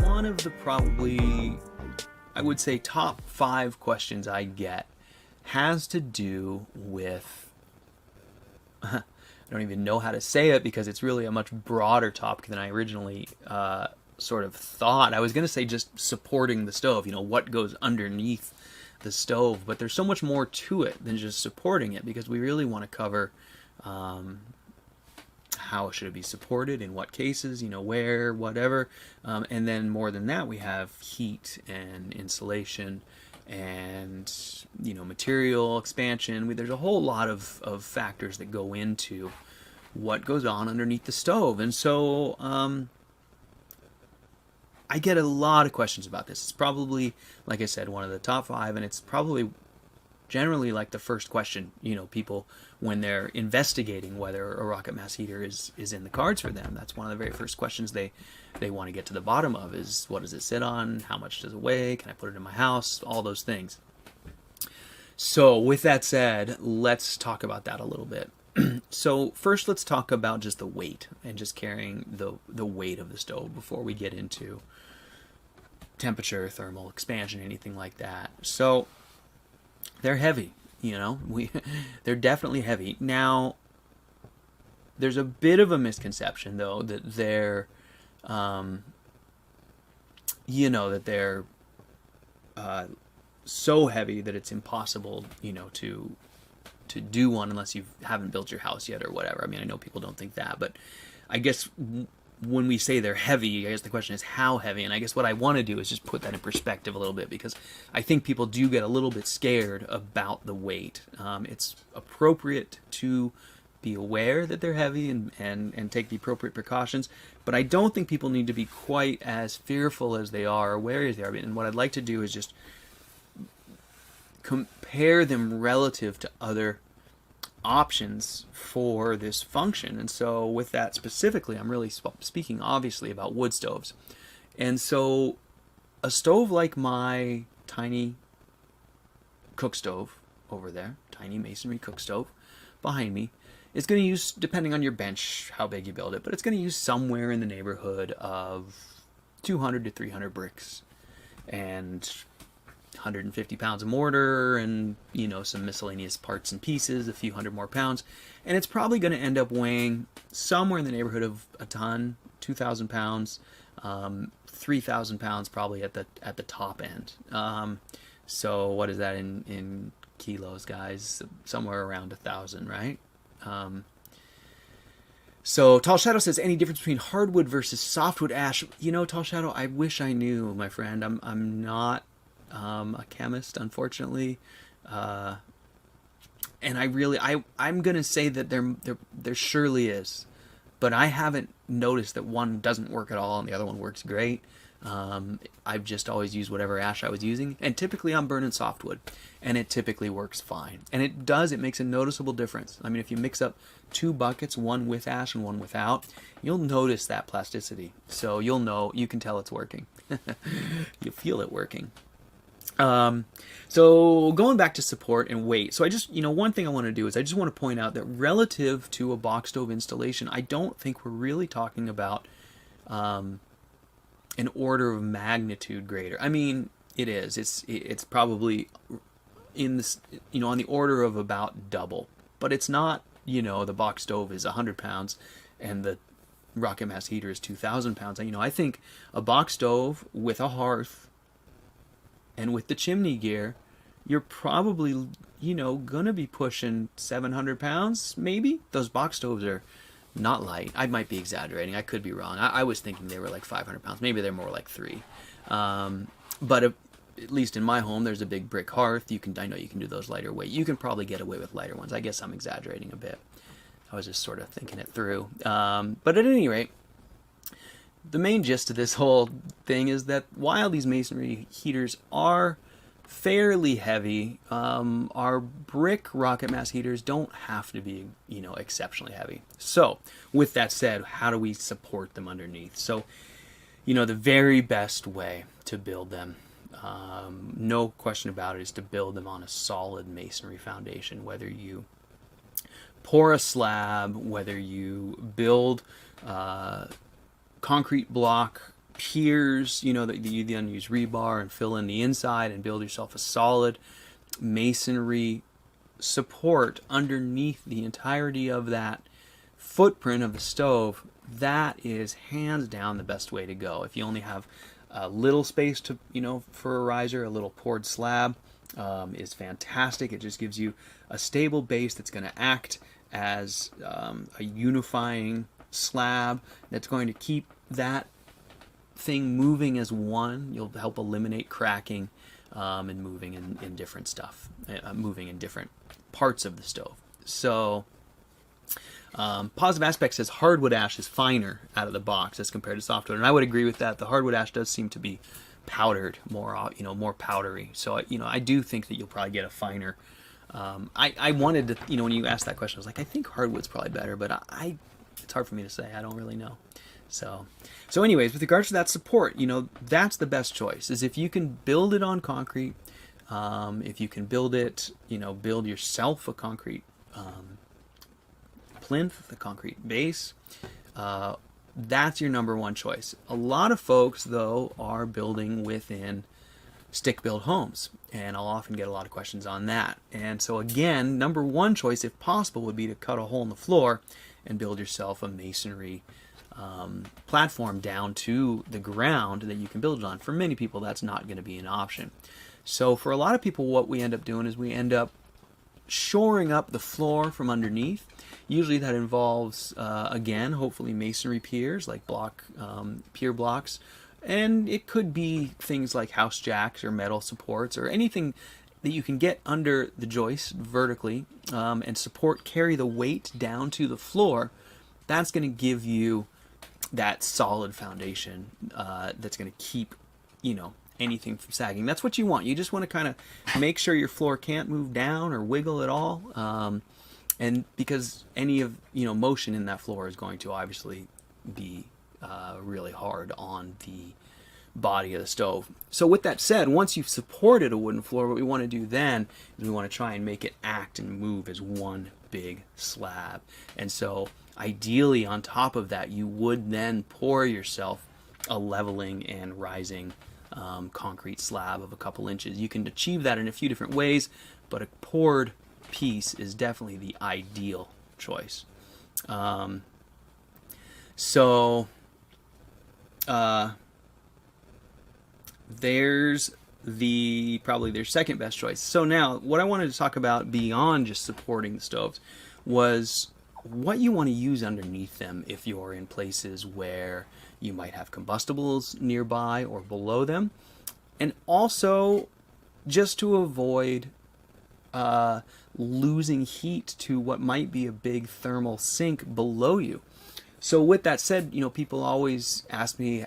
One of the probably, I would say, top 5 questions I get has to do with, I don't even know how to say it because it's really a much broader topic than I originally sort of thought. I was going to say just supporting the stove, what goes underneath the stove, but there's so much more to it than just supporting it, because we really want to cover how should it be supported, in what cases, where, whatever. And then more than that, we have heat and insulation and, material expansion. There's a whole lot of factors that go into what goes on underneath the stove. And so I get a lot of questions about this. It's probably, like I said, one of the top 5, and it's probably generally like the first question, people, when they're investigating whether a rocket mass heater is in the cards for them, that's one of the very first questions they want to get to the bottom of, is what does it sit on? How much does it weigh? Can I put it in my house? All those things. So with that said, let's talk about that a little bit. So first, let's talk about just the weight and just carrying the weight of the stove before we get into temperature, thermal expansion, anything like that. So they're heavy, they're definitely heavy. Now, there's a bit of a misconception though that they're, so heavy that it's impossible, to do one unless you haven't built your house yet or whatever. I mean, I know people don't think that, but I guess when we say they're heavy, I guess the question is how heavy. And I guess what I want to do is just put that in perspective a little bit, because I think people do get a little bit scared about the weight. It's appropriate to be aware that they're heavy and take the appropriate precautions, but I don't think people need to be quite as fearful as they are, or wary as they are. And what I'd like to do is just compare them relative to other options for this function. And so with that specifically, I'm really speaking obviously about wood stoves. And so a stove like my tiny cook stove over there, tiny masonry cook stove behind me, is going to use, depending on your bench, how big you build it, but it's going to use somewhere in the neighborhood of 200 to 300 bricks and 150 pounds of mortar and, some miscellaneous parts and pieces, a few hundred more pounds. And it's probably going to end up weighing somewhere in the neighborhood of a ton, 2,000 pounds, 3,000 pounds probably at the top end. So what is that in kilos, guys? Somewhere around 1,000, right? So Tall Shadow says, any difference between hardwood versus softwood ash? Tall Shadow, I wish I knew, my friend. I'm not a chemist, unfortunately, and I'm gonna say that there surely is, but I haven't noticed that one doesn't work at all and the other one works great. I've just always used whatever ash I was using, and typically I'm burning softwood, and it typically works fine. And it makes a noticeable difference. I mean, if you mix up 2 buckets, one with ash and one without, you'll notice that plasticity. So you can tell it's working. You feel it working. So going back to support and weight. So I just, one thing I want to do is I just want to point out that relative to a box stove installation, I don't think we're really talking about, an order of magnitude greater. I mean, it is. It's probably in this, on the order of about double, but it's not, the box stove is 100 pounds and the rocket mass heater is 2,000 pounds. I think a box stove with a hearth and with the chimney gear, you're probably, gonna be pushing 700 pounds, maybe. Those box stoves are not light. I might be exaggerating. I could be wrong. I was thinking they were like 500 pounds. Maybe they're more like 3. But at least in my home, there's a big brick hearth. I know you can do those lighter weight. You can probably get away with lighter ones. I guess I'm exaggerating a bit. I was just sort of thinking it through. But at any rate, the main gist of this whole thing is that while these masonry heaters are fairly heavy, our brick rocket mass heaters don't have to be, exceptionally heavy. So with that said, how do we support them underneath? So, the very best way to build them no question about it, is to build them on a solid masonry foundation. Whether you pour a slab, whether you build concrete block piers, that you then use rebar and fill in the inside and build yourself a solid masonry support underneath the entirety of that footprint of the stove, that is hands down the best way to go. If you only have a little space to, for a riser, a little poured slab is fantastic. It just gives you a stable base that's going to act as a unifying slab that's going to keep that thing moving as one. You'll help eliminate cracking and moving in different stuff, moving in different parts of the stove. So Positive Aspect says hardwood ash is finer out of the box as compared to softwood, and I would agree with that. The hardwood ash does seem to be powdered more, more powdery. So I do think that you'll probably get a finer. I wanted to, when you asked that question, I was like, I think hardwood's probably better, but it's hard for me to say. I don't really know. So anyways, with regards to that support, that's the best choice. Is if you can build it on concrete, if you can build it, build yourself a concrete plinth, the concrete base, that's your number one choice. A lot of folks, though, are building within stick-built homes, and I'll often get a lot of questions on that. And so again, number one choice, if possible, would be to cut a hole in the floor and build yourself a masonry platform down to the ground that you can build it on. For many people, that's not going to be an option. So for a lot of people, what we end up doing is we end up shoring up the floor from underneath. Usually that involves, again, hopefully masonry piers, like pier blocks. And it could be things like house jacks or metal supports or anything that you can get under the joist vertically and carry the weight down to the floor. That's going to give you that solid foundation that's going to keep, anything from sagging. That's what you want. You just want to kind of make sure your floor can't move down or wiggle at all. And because any of, motion in that floor is going to obviously be really hard on the body of the stove. So with that said, once you've supported a wooden floor, what we want to do then is we want to try and make it act and move as one big slab. And so ideally on top of that, you would then pour yourself a leveling and rising concrete slab of a couple inches. You can achieve that in a few different ways, but a poured piece is definitely the ideal choice. There's probably their second best choice. So now what I wanted to talk about beyond just supporting the stoves was what you want to use underneath them if you're in places where you might have combustibles nearby or below them, and also just to avoid losing heat to what might be a big thermal sink below you. So with that said, people always ask me,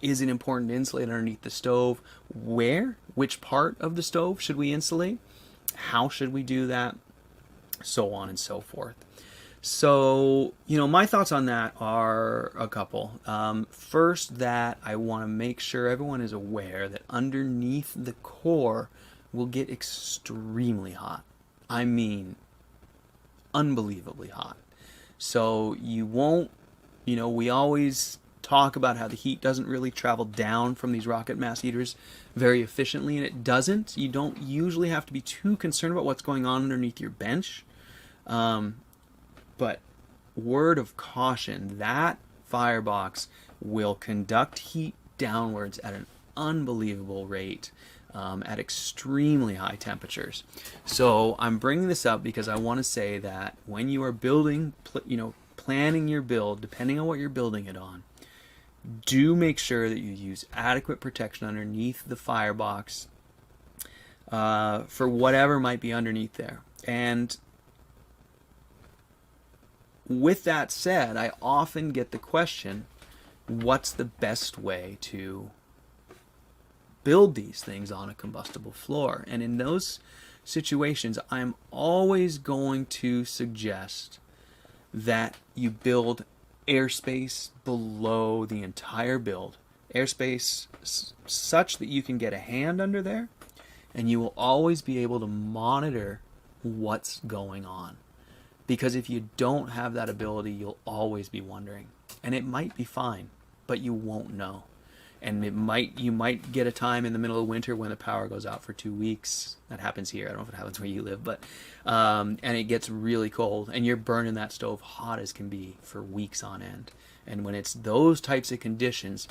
is it important to insulate underneath the stove? Where? Which part of the stove should we insulate? How should we do that? So on and so forth. So, my thoughts on that are a couple. First, that I want to make sure everyone is aware that underneath the core will get extremely hot. I mean, unbelievably hot. So you won't, we always talk about how the heat doesn't really travel down from these rocket mass heaters very efficiently, and it doesn't. You don't usually have to be too concerned about what's going on underneath your bench. But word of caution, that firebox will conduct heat downwards at an unbelievable rate at extremely high temperatures. So I'm bringing this up because I want to say that when you are building, planning your build, depending on what you're building it on, do make sure that you use adequate protection underneath the firebox for whatever might be underneath there. And with that said, I often get the question, what's the best way to build these things on a combustible floor? And in those situations, I'm always going to suggest that you build airspace below the entire build airspace such that you can get a hand under there, and you will always be able to monitor what's going on. Because if you don't have that ability, you'll always be wondering. And it might be fine, but you won't know. And you might get a time in the middle of winter when the power goes out for 2 weeks. That happens here. I don't know if it happens where you live, but and it gets really cold, and you're burning that stove hot as can be for weeks on end. And when it's those types of conditions,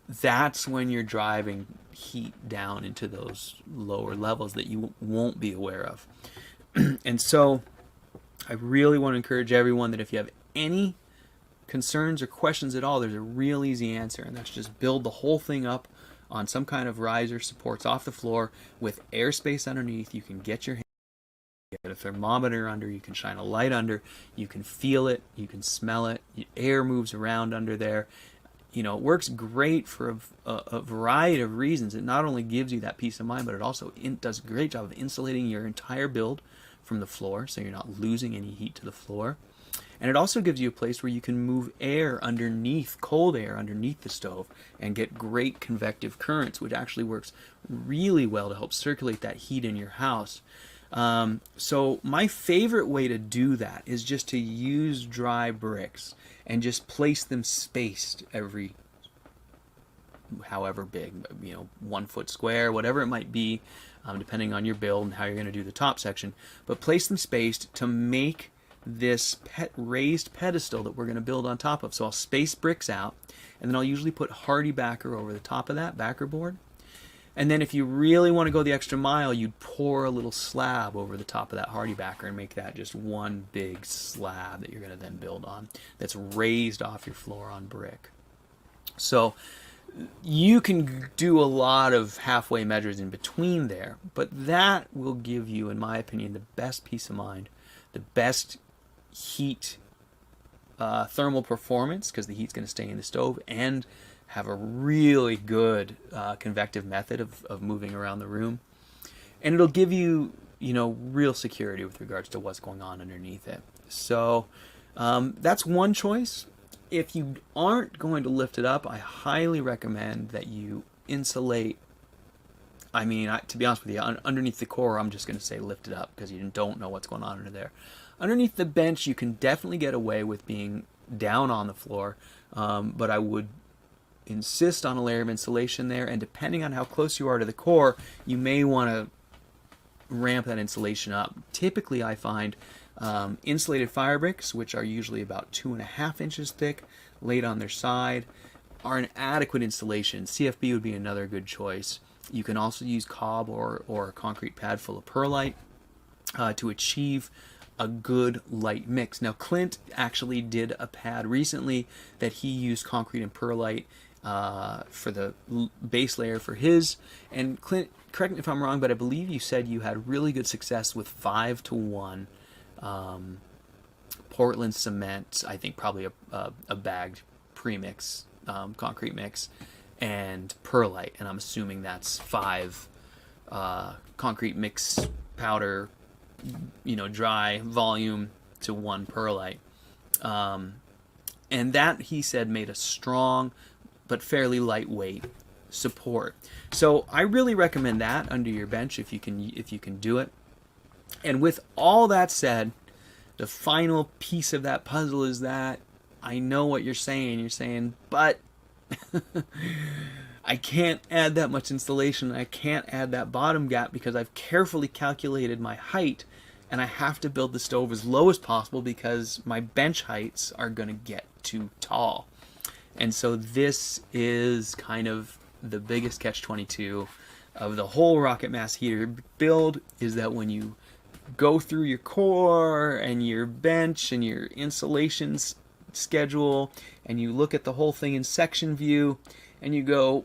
that's when you're driving heat down into those lower levels that you won't be aware of. And so I really want to encourage everyone that if you have any concerns or questions at all, there's a real easy answer, and that's just build the whole thing up on some kind of riser, supports off the floor with airspace underneath. You can get your hand, get a thermometer under, you can shine a light under, you can feel it, you can smell it, air moves around under there. You know, it works great for a variety of reasons. It not only gives you that peace of mind, but it also does a great job of insulating your entire build from the floor, so you're not losing any heat to the floor. And it also gives you a place where you can move air underneath, cold air underneath the stove, and get great convective currents, which actually works really well to help circulate that heat in your house. So my favorite way to do that is just to use dry bricks and just place them spaced every however big, 1 foot square, whatever it might be, depending on your build and how you're going to do the top section. But place them spaced to make this raised pedestal that we're going to build on top of. So I'll space bricks out, and then I'll usually put hardy backer over the top of that backer board. And then if you really want to go the extra mile, you'd pour a little slab over the top of that hardy backer and make that just one big slab that you're going to then build on, that's raised off your floor on brick. So you can do a lot of halfway measures in between there, but that will give you, in my opinion, the best peace of mind, the best heat thermal performance, because the heat's going to stay in the stove, and have a really good convective method of moving around the room. And it'll give you, real security with regards to what's going on underneath it. So that's one choice. If you aren't going to lift it up, I highly recommend that you insulate. To be honest with you, underneath the core, I'm just going to say lift it up, because you don't know what's going on under there. Underneath the bench, you can definitely get away with being down on the floor, but I would insist on a layer of insulation there, and depending on how close you are to the core, you may want to ramp that insulation up. Typically, I find insulated fire bricks, which are usually about 2.5 inches thick, laid on their side, are an adequate insulation. CFB would be another good choice. You can also use cob or a concrete pad full of perlite to achieve a good light mix. Now, Clint actually did a pad recently that he used concrete and perlite for the base layer for his. And Clint, correct me if I'm wrong, but I believe you said you had really good success with 5-to-1 Portland cement, I think probably a bagged premix, concrete mix, and perlite. And I'm assuming that's 5 concrete mix powder, dry volume to 1 perlite. And that, he said, made a strong but fairly lightweight support. So I really recommend that under your bench if you can do it. And with all that said, the final piece of that puzzle is that I know what you're saying. You're saying, but I can't add that much insulation. I can't add that bottom gap because I've carefully calculated my height, and I have to build the stove as low as possible because my bench heights are going to get too tall. And so this is kind of the biggest catch-22 of the whole Rocket Mass heater build, is that when you go through your core and your bench and your insulation schedule, and you look at the whole thing in section view, and you go,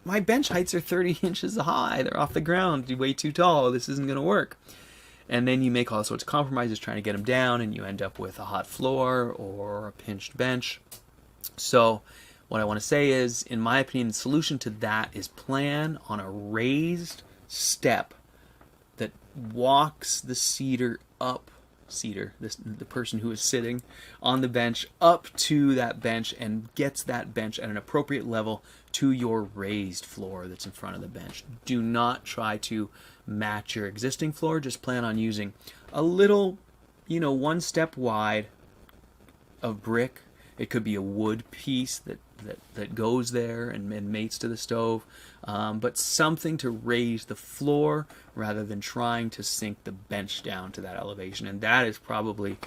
my bench heights are 30 inches high, they're off the ground, way too tall, this isn't going to work. And then you make all sorts of compromises trying to get them down, and you end up with a hot floor or a pinched bench. So what I want to say is, in my opinion, the solution to that is plan on a raised step that walks the cedar up seater, the person who is sitting on the bench, up to that bench and gets that bench at an appropriate level to your raised floor that's in front of the bench. Do not try to match your existing floor. Just plan on using a little, one step wide of brick. It could be a wood piece that goes there and mates to the stove, but something to raise the floor rather than trying to sink the bench down to that elevation. And that is probably,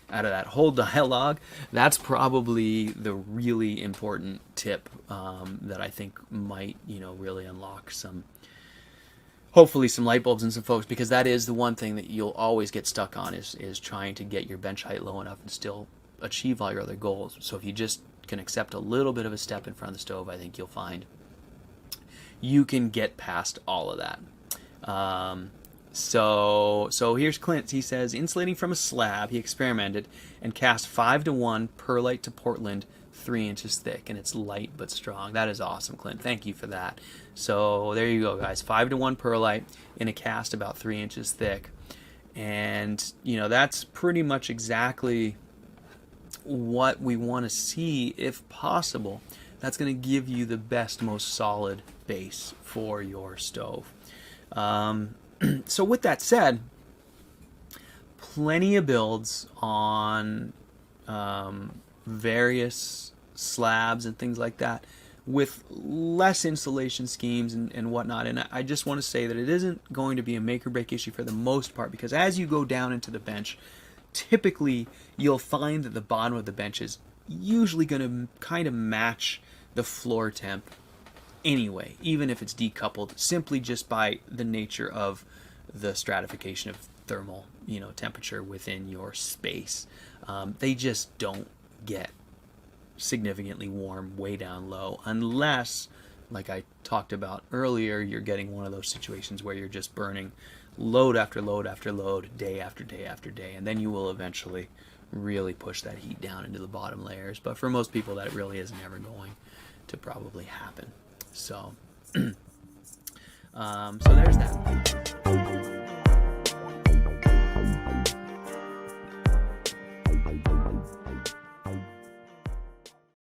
out of that whole dialogue, that's probably the really important tip that I think might, really unlock hopefully some light bulbs in some folks, because that is the one thing that you'll always get stuck on is trying to get your bench height low enough and still achieve all your other goals. So if you just can accept a little bit of a step in front of the stove, I think you'll find you can get past all of that. So here's Clint. He says, insulating from a slab, he experimented and cast 5-to-1 perlite to Portland, 3 inches thick, and it's light but strong. That is awesome, Clint. Thank you for that. So there you go, guys. 5-to-1 perlite in a cast about 3 inches thick. And, that's pretty much exactly what we want to see if possible. That's going to give you the best, most solid base for your stove. So with that said, plenty of builds on various slabs and things like that with less insulation schemes and whatnot. And I just want to say that it isn't going to be a make or break issue for the most part, because as you go down into the bench, typically you'll find that the bottom of the bench is usually going to kind of match the floor temp anyway, even if it's decoupled, simply just by the nature of the stratification of thermal, temperature within your space. They just don't get significantly warm way down low unless, like I talked about earlier, you're getting one of those situations where you're just burning load after load after load, day after day after day, and then you will eventually really push that heat down into the bottom layers. But for most people, that really is never going to probably happen. So, so there's that.